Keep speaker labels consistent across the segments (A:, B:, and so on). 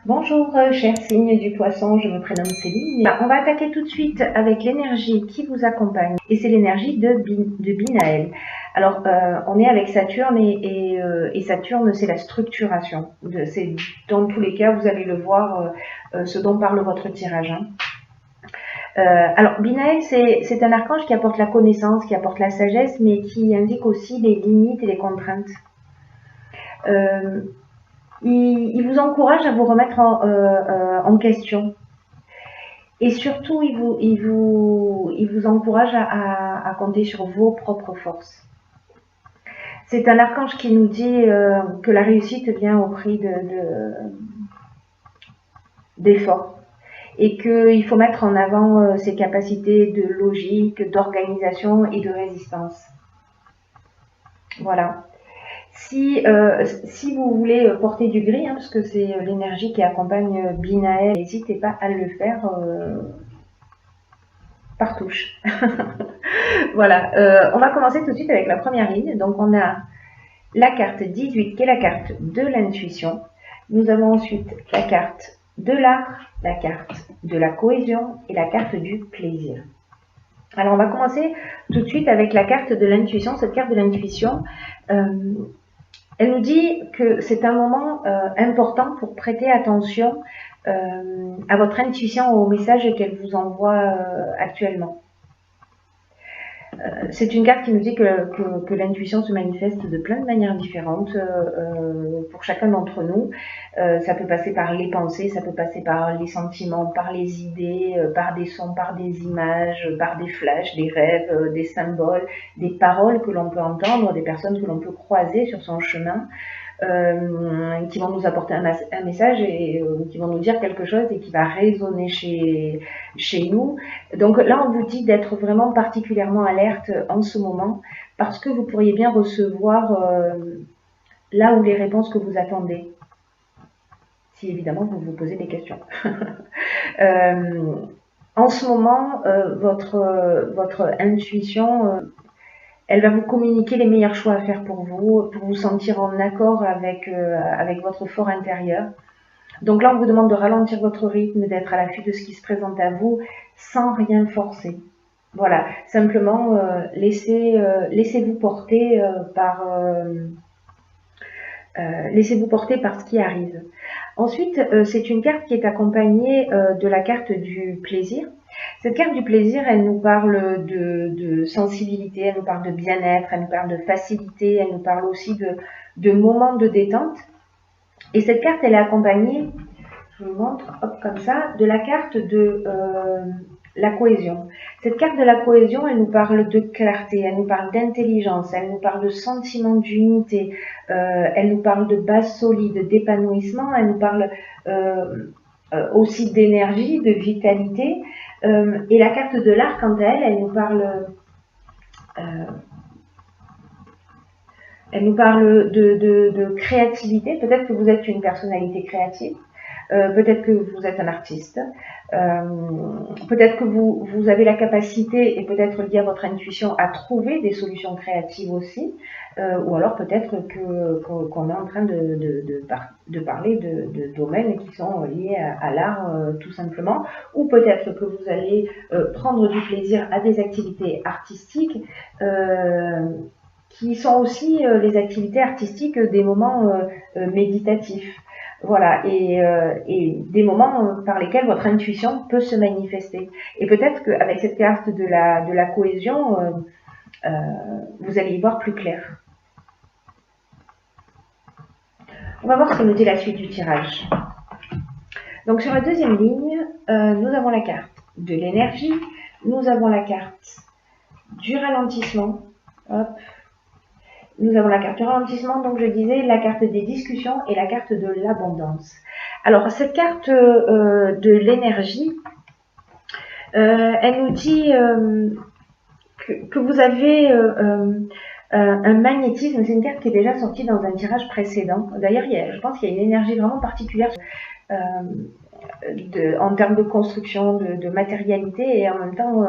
A: Bonjour, chers signes du poisson, je me prénomme Céline. On va attaquer tout de suite avec l'énergie qui vous accompagne. Et c'est l'énergie de Binaël. Alors, on est avec Saturne et Saturne, c'est la structuration. C'est dans tous les cas, vous allez le voir, ce dont parle votre tirage. Alors, Binaël, c'est un archange qui apporte la connaissance, qui apporte la sagesse, mais qui indique aussi les limites et les contraintes. Il vous encourage à vous remettre en question. Et surtout, il vous encourage à compter sur vos propres forces. C'est un archange qui nous dit que la réussite vient au prix d'efforts. Et qu'il faut mettre en avant ses capacités de logique, d'organisation et de résistance. Voilà. Si vous voulez porter du gris, parce que c'est l'énergie qui accompagne Binaël, n'hésitez pas à le faire par touche. Voilà, on va commencer tout de suite avec la première ligne. Donc on a la carte 18 qui est la carte de l'intuition. Nous avons ensuite la carte de l'art, la carte de la cohésion et la carte du plaisir. Alors on va commencer tout de suite avec la carte de l'intuition. Cette carte de l'intuition, elle nous dit que c'est un moment important pour prêter attention à votre intuition, au message qu'elle vous envoie actuellement. C'est une carte qui nous dit que l'intuition se manifeste de plein de manières différentes pour chacun d'entre nous. Ça peut passer par les pensées, ça peut passer par les sentiments, par les idées, par des sons, par des images, par des flashs, des rêves, des symboles, des paroles que l'on peut entendre, des personnes que l'on peut croiser sur son chemin. Qui vont nous apporter un message et qui vont nous dire quelque chose et qui va résonner chez nous. Donc là, on vous dit d'être vraiment particulièrement alerte en ce moment parce que vous pourriez bien recevoir là où les réponses que vous attendez. Si évidemment vous vous posez des questions. En ce moment, votre intuition... elle va vous communiquer les meilleurs choix à faire pour vous sentir en accord avec votre fort intérieur. Donc là, on vous demande de ralentir votre rythme, d'être à l'affût de ce qui se présente à vous, sans rien forcer. Voilà, simplement laissez-vous porter laissez-vous porter par ce qui arrive. Ensuite, c'est une carte qui est accompagnée de la carte du plaisir. Cette carte du plaisir, elle nous parle de sensibilité, elle nous parle de bien-être, elle nous parle de facilité, elle nous parle aussi de moments de détente. Et cette carte, elle est accompagnée, je vous montre, hop, comme ça, de la carte de la cohésion. Cette carte de la cohésion, elle nous parle de clarté, elle nous parle d'intelligence, elle nous parle de sentiment d'unité, elle nous parle de base solide, d'épanouissement, elle nous parle aussi d'énergie, de vitalité. Et la carte de l'art, quant à elle, elle nous parle de créativité. Peut-être que vous êtes une personnalité créative, peut-être que vous êtes un artiste, peut-être que vous avez la capacité, et peut-être lié à votre intuition, à trouver des solutions créatives aussi, ou alors peut-être qu'on est en train de parler de domaines qui sont liés à l'art tout simplement, ou peut-être que vous allez prendre du plaisir à des activités artistiques qui sont aussi les activités artistiques des moments méditatifs. Voilà, et des moments par lesquels votre intuition peut se manifester. Et peut-être qu'avec cette carte de la cohésion, vous allez y voir plus clair. On va voir ce que nous dit la suite du tirage. Donc sur la deuxième ligne, nous avons la carte de l'énergie, nous avons la carte du ralentissement, hop. Nous avons la carte du ralentissement, donc je disais la carte des discussions et la carte de l'abondance. Alors cette carte de l'énergie, elle nous dit que vous avez un magnétisme. C'est une carte qui est déjà sortie dans un tirage précédent. D'ailleurs, je pense qu'il y a une énergie vraiment particulière en termes de construction, de matérialité et en même temps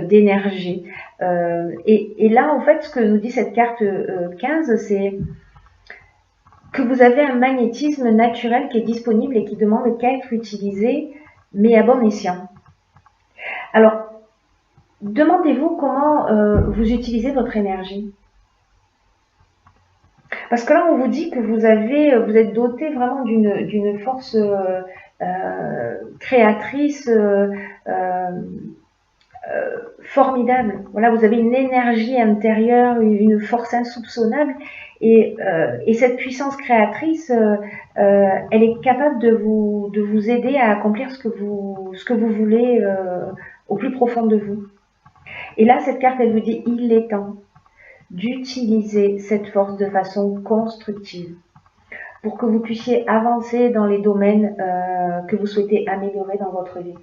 A: d'énergie. Et là, en fait, ce que nous dit cette carte 15, c'est que vous avez un magnétisme naturel qui est disponible et qui demande qu'à être utilisé, mais à bon escient. Alors, demandez-vous comment vous utilisez votre énergie. Parce que là, on vous dit que vous êtes doté vraiment d'une force créatrice formidable. Voilà, vous avez une énergie intérieure, une force insoupçonnable, et cette puissance créatrice, elle est capable de vous aider à accomplir ce que vous voulez au plus profond de vous. Et là, cette carte, elle vous dit, il est temps d'utiliser cette force de façon constructive pour que vous puissiez avancer dans les domaines que vous souhaitez améliorer dans votre vie.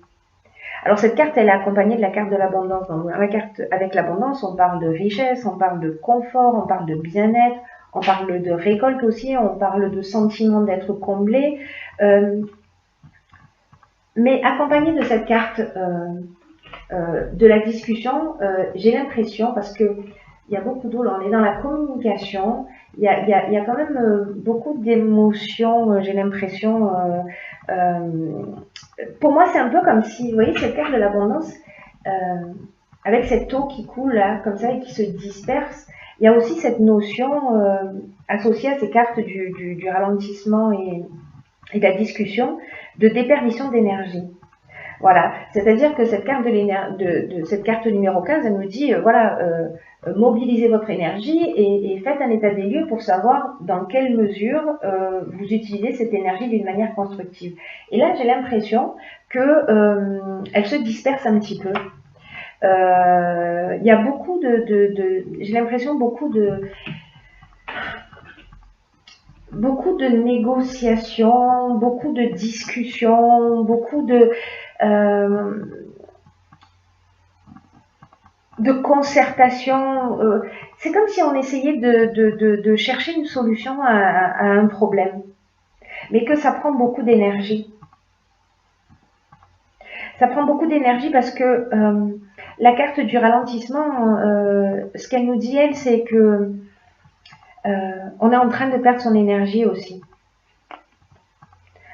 A: Alors cette carte, elle est accompagnée de la carte de l'abondance. Dans la carte avec l'abondance, on parle de richesse, on parle de confort, on parle de bien-être, on parle de récolte aussi, on parle de sentiment d'être comblé. Mais accompagnée de cette carte de la discussion, j'ai l'impression, parce que il y a beaucoup d'eau, là on est dans la communication, il y a quand même beaucoup d'émotions, j'ai l'impression. Pour moi, c'est un peu comme si, vous voyez, cette carte de l'abondance, avec cette eau qui coule là, comme ça, et qui se disperse, il y a aussi cette notion associée à ces cartes du ralentissement et de la discussion, de déperdition d'énergie. Voilà, c'est-à-dire que cette carte cette carte numéro 15, elle nous dit, voilà, mobilisez votre énergie et faites un état des lieux pour savoir dans quelle mesure vous utilisez cette énergie d'une manière constructive. Et là, j'ai l'impression que elle se disperse un petit peu. Il y a beaucoup j'ai l'impression beaucoup de négociations, beaucoup de discussions, beaucoup de concertation. C'est comme si on essayait de chercher une solution à un problème, mais que ça prend beaucoup d'énergie. Ça prend beaucoup d'énergie parce que la carte du ralentissement, ce qu'elle nous dit, elle, c'est que on est en train de perdre son énergie aussi.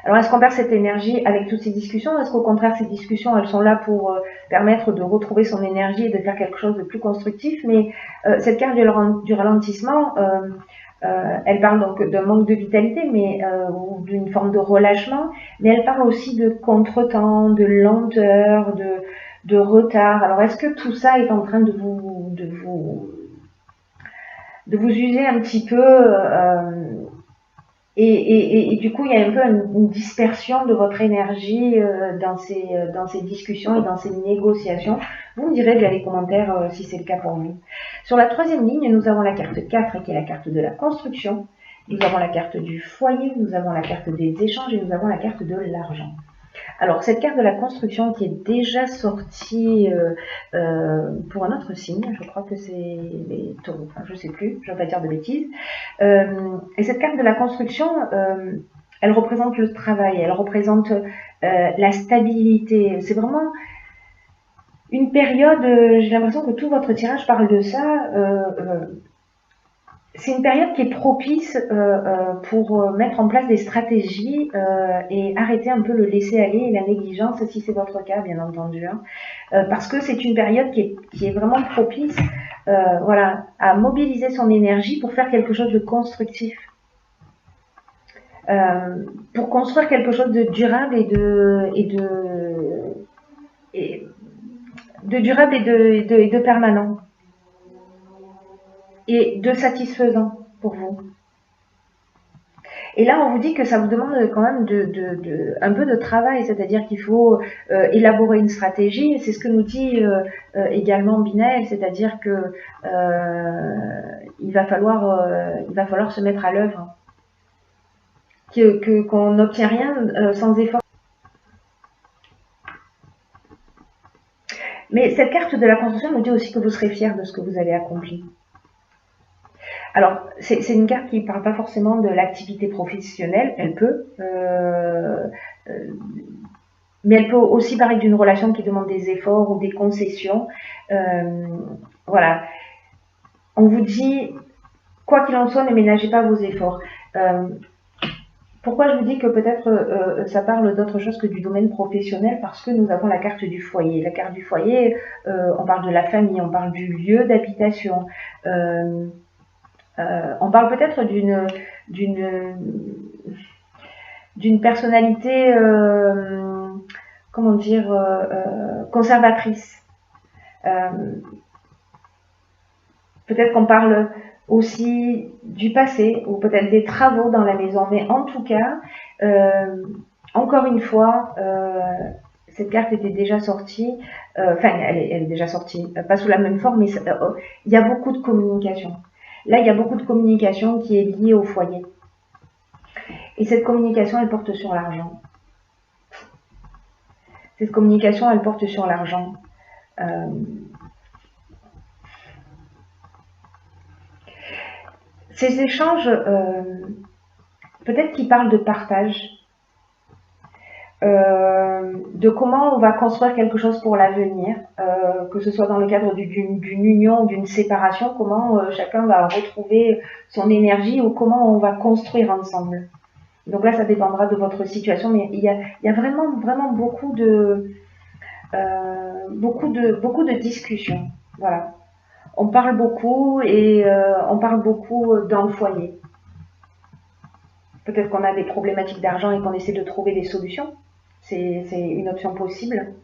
A: Alors, est-ce qu'on perd cette énergie avec toutes ces discussions? Est-ce qu'au contraire, ces discussions, elles sont là pour permettre de retrouver son énergie et de faire quelque chose de plus constructif? Mais cette carte du ralentissement, elle parle donc d'un manque de vitalité, mais ou d'une forme de relâchement, mais elle parle aussi de contretemps, de lenteur, de retard. Alors, est-ce que tout ça est en train de vous user un petit peu et du coup, il y a un peu une dispersion de votre énergie dans ces discussions et dans ces négociations. Vous me direz via les commentaires si c'est le cas pour vous. Sur la troisième ligne, nous avons la carte 4 qui est la carte de la construction. Nous avons la carte du foyer, nous avons la carte des échanges et nous avons la carte de l'argent. Alors, cette carte de la construction qui est déjà sortie pour un autre signe, je crois que c'est les taureaux, enfin, je ne sais plus, je ne vais pas dire de bêtises. Et cette carte de la construction, elle représente le travail, elle représente la stabilité. C'est vraiment une période, j'ai l'impression que tout votre tirage parle de ça. C'est une période qui est propice pour mettre en place des stratégies et arrêter un peu le laisser-aller et la négligence, si c'est votre cas, bien entendu. Hein. Parce que c'est une période qui est vraiment propice voilà, à mobiliser son énergie pour faire quelque chose de constructif. Pour construire quelque chose de durable et de permanent. Et de satisfaisant pour vous. Et là, on vous dit que ça vous demande quand même un peu de travail, c'est-à-dire qu'il faut élaborer une stratégie. C'est ce que nous dit également Binaël, c'est-à-dire que il va falloir se mettre à l'œuvre, qu'on n'obtient rien sans effort. Mais cette carte de la construction nous dit aussi que vous serez fier de ce que vous avez accompli. Alors, c'est une carte qui ne parle pas forcément de l'activité professionnelle, elle peut, mais elle peut aussi parler d'une relation qui demande des efforts ou des concessions. Voilà. On vous dit, quoi qu'il en soit, ne ménagez pas vos efforts. Pourquoi je vous dis que peut-être ça parle d'autre chose que du domaine professionnel? Parce que nous avons la carte du foyer. La carte du foyer, on parle de la famille, on parle du lieu d'habitation, euh, on parle peut-être d'une personnalité, comment dire, conservatrice. Peut-être qu'on parle aussi du passé ou peut-être des travaux dans la maison, mais en tout cas, encore une fois, cette carte était déjà sortie, enfin elle est déjà sortie, pas sous la même forme, mais il y a beaucoup de communication. Là, il y a beaucoup de communication qui est liée au foyer. Et cette communication, elle porte sur l'argent. Cette communication, elle porte sur l'argent. Ces échanges, peut-être qu'ils parlent de partage, de comment on va construire quelque chose pour l'avenir, que ce soit dans le cadre d'une union ou d'une séparation, comment chacun va retrouver son énergie ou comment on va construire ensemble. Donc là, ça dépendra de votre situation, mais il y a vraiment, vraiment beaucoup de discussions. Voilà. On parle beaucoup et on parle beaucoup dans le foyer. Peut-être qu'on a des problématiques d'argent et qu'on essaie de trouver des solutions. C'est une option possible.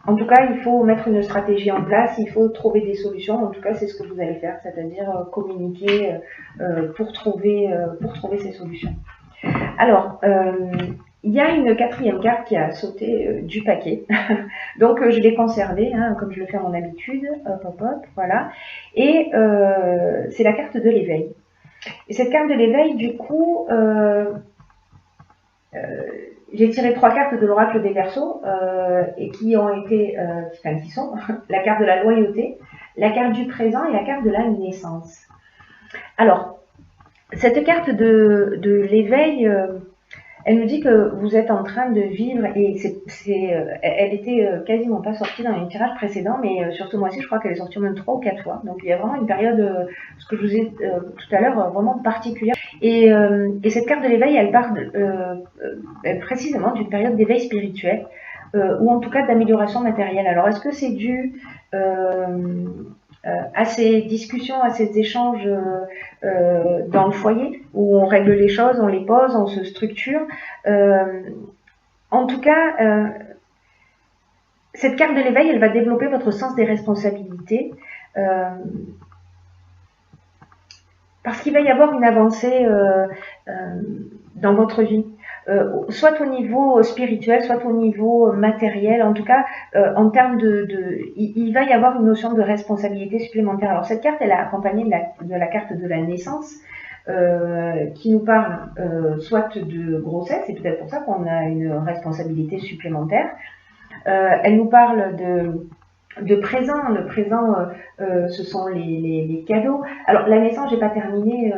A: En tout cas, il faut mettre une stratégie en place, il faut trouver des solutions. En tout cas, c'est ce que vous allez faire, c'est-à-dire communiquer pour trouver ces solutions. Alors, il y a une quatrième carte qui a sauté du paquet. Donc, je l'ai conservée, hein, comme je le fais à mon habitude. Hop, hop, hop, voilà. Et c'est la carte de l'éveil. Et cette carte de l'éveil, du coup, j'ai tiré 3 cartes de l'oracle des Verseaux et qui ont été, enfin qui sont la carte de la loyauté, la carte du présent et la carte de la naissance. Alors, cette carte de l'éveil, elle nous dit que vous êtes en train de vivre, et elle était quasiment pas sortie dans les tirages précédents, mais sur ce mois-ci, je crois qu'elle est sortie même 3 ou 4 fois. Donc il y a vraiment une période, ce que je vous ai tout à l'heure, vraiment particulière. Et cette carte de l'éveil, elle parle précisément d'une période d'éveil spirituel, ou en tout cas d'amélioration matérielle. Alors est-ce que c'est dû à ces discussions, à ces échanges dans le foyer, où on règle les choses, on les pose, on se structure. En tout cas, cette carte de l'éveil, elle va développer votre sens des responsabilités, parce qu'il va y avoir une avancée dans votre vie. Soit au niveau spirituel, soit au niveau matériel, en tout cas, en termes il va y avoir une notion de responsabilité supplémentaire. Alors cette carte, elle est accompagnée de la carte de la naissance, qui nous parle soit de grossesse, et peut-être pour ça qu'on a une responsabilité supplémentaire. Elle nous parle de présent. Le présent, ce sont les cadeaux. Alors la naissance, j'ai pas terminé.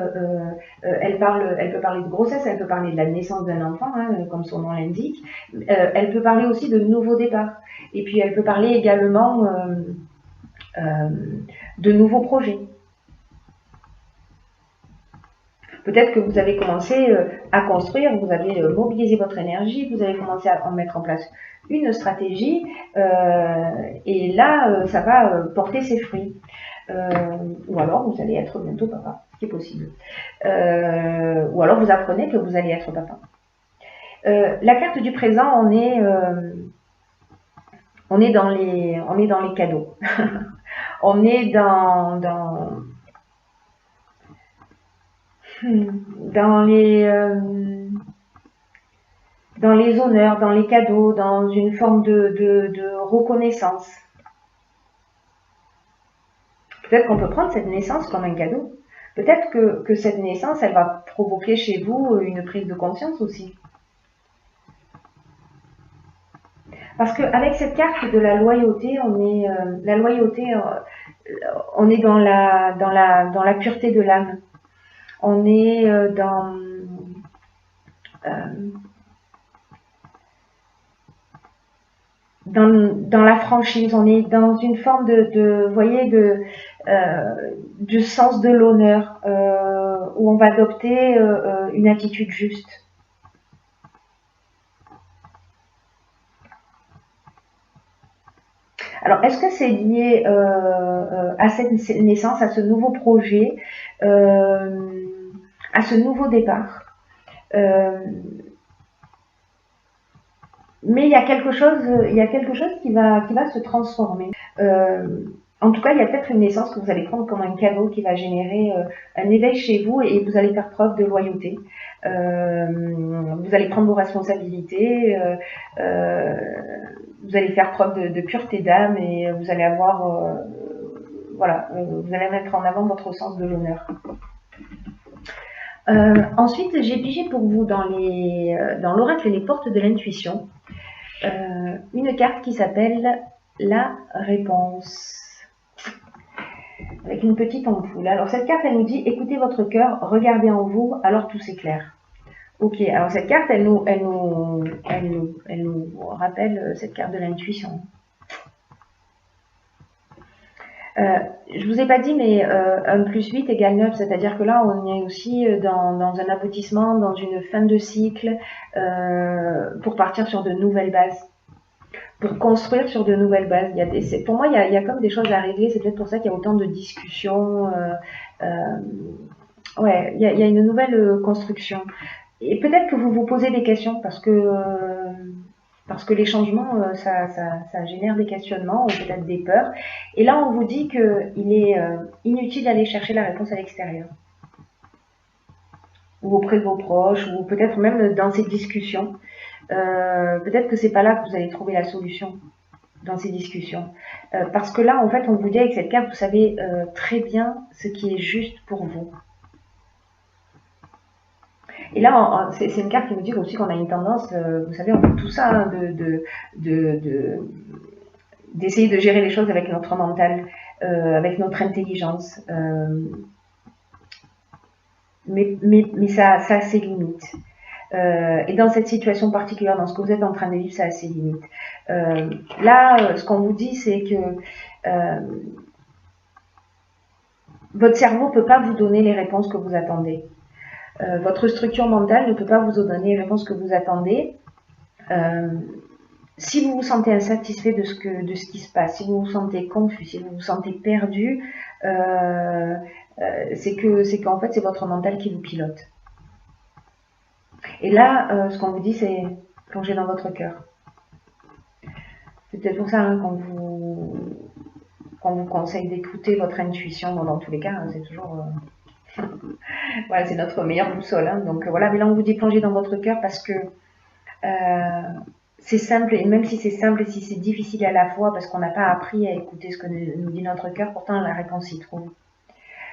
A: Elle peut parler de grossesse, elle peut parler de la naissance d'un enfant, hein, comme son nom l'indique. Elle peut parler aussi de nouveaux départs. Et puis elle peut parler également de nouveaux projets. Peut-être que vous avez commencé à construire, vous avez mobilisé votre énergie, vous avez commencé à mettre en place une stratégie, et là, ça va porter ses fruits. Ou alors, vous allez être bientôt papa, ce qui est possible. Ou alors, vous apprenez que vous allez être papa. La carte du présent, on est dans les cadeaux. On est dans les honneurs, dans les cadeaux, dans une forme de reconnaissance. Peut-être qu'on peut prendre cette naissance comme un cadeau. Peut-être que cette naissance, elle va provoquer chez vous une prise de conscience aussi. Parce qu'avec cette carte de la loyauté, on est dans la pureté de l'âme. On est dans la franchise, on est dans une forme du sens de l'honneur, où on va adopter une attitude juste. Alors, est-ce que c'est lié à cette naissance, à ce nouveau projet, à ce nouveau départ? Mais il y a quelque chose qui va se transformer. En tout cas, il y a peut-être une naissance que vous allez prendre comme un cadeau qui va générer un éveil chez vous et vous allez faire preuve de loyauté. Vous allez prendre vos responsabilités, vous allez faire preuve de pureté d'âme et vous allez avoir, voilà, vous allez mettre en avant votre sens de l'honneur. Ensuite, j'ai pigé pour vous dans l'oracle Les Portes de l'intuition une carte qui s'appelle la réponse, avec une petite ampoule. Alors cette carte, elle nous dit écoutez votre cœur, regardez en vous, alors tout s'éclaire. Ok, alors cette carte, elle nous rappelle cette carte de l'intuition. Je vous ai pas dit, mais 1 + 8 égale 9, c'est-à-dire que là, on est aussi dans un aboutissement, dans une fin de cycle, pour partir sur de nouvelles bases, pour construire sur de nouvelles bases. Pour moi, il y a comme des choses à régler, c'est peut-être pour ça qu'il y a autant de discussions. Ouais, il y a une nouvelle construction. Et peut-être que vous vous posez des questions parce que les changements, ça génère des questionnements ou peut-être des peurs. Et là, on vous dit qu'il est inutile d'aller chercher la réponse à l'extérieur. Ou auprès de vos proches, ou peut-être même dans ces discussions. Peut-être que c'est pas là que vous allez trouver la solution dans ces discussions. Parce que là, en fait, on vous dit avec cette carte, vous savez très bien ce qui est juste pour vous. Et là, c'est une carte qui nous dit aussi qu'on a une tendance, vous savez, on fait tout ça, hein, d'essayer de gérer les choses avec notre mental, avec notre intelligence. Mais ça a ses limites. Et dans cette situation particulière, dans ce que vous êtes en train de vivre, ça a ses limites. Là, ce qu'on vous dit, c'est que votre cerveau ne peut pas vous donner les réponses que vous attendez. Votre structure mentale ne peut pas vous donner les réponses que vous attendez. Si vous vous sentez insatisfait de ce qui se passe, si vous vous sentez confus, si vous vous sentez perdu, c'est qu'en fait c'est votre mental qui vous pilote. Et là, ce qu'on vous dit, c'est plonger dans votre cœur. C'est peut-être pour ça hein, qu'on vous conseille d'écouter votre intuition. Bon, dans tous les cas, hein, c'est toujours voilà, c'est notre meilleure boussole. Hein. Donc voilà, mais là on vous dit plonger dans votre cœur parce que c'est simple, et même si c'est simple et si c'est difficile à la fois, parce qu'on n'a pas appris à écouter ce que nous dit notre cœur, pourtant la réponse s'y trouve.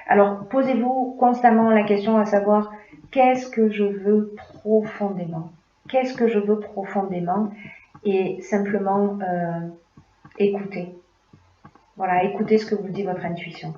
A: Alors posez-vous constamment la question à savoir qu'est-ce que je veux profondément? Qu'est-ce que je veux profondément? Et simplement écouter. Voilà, écoutez ce que vous dit votre intuition.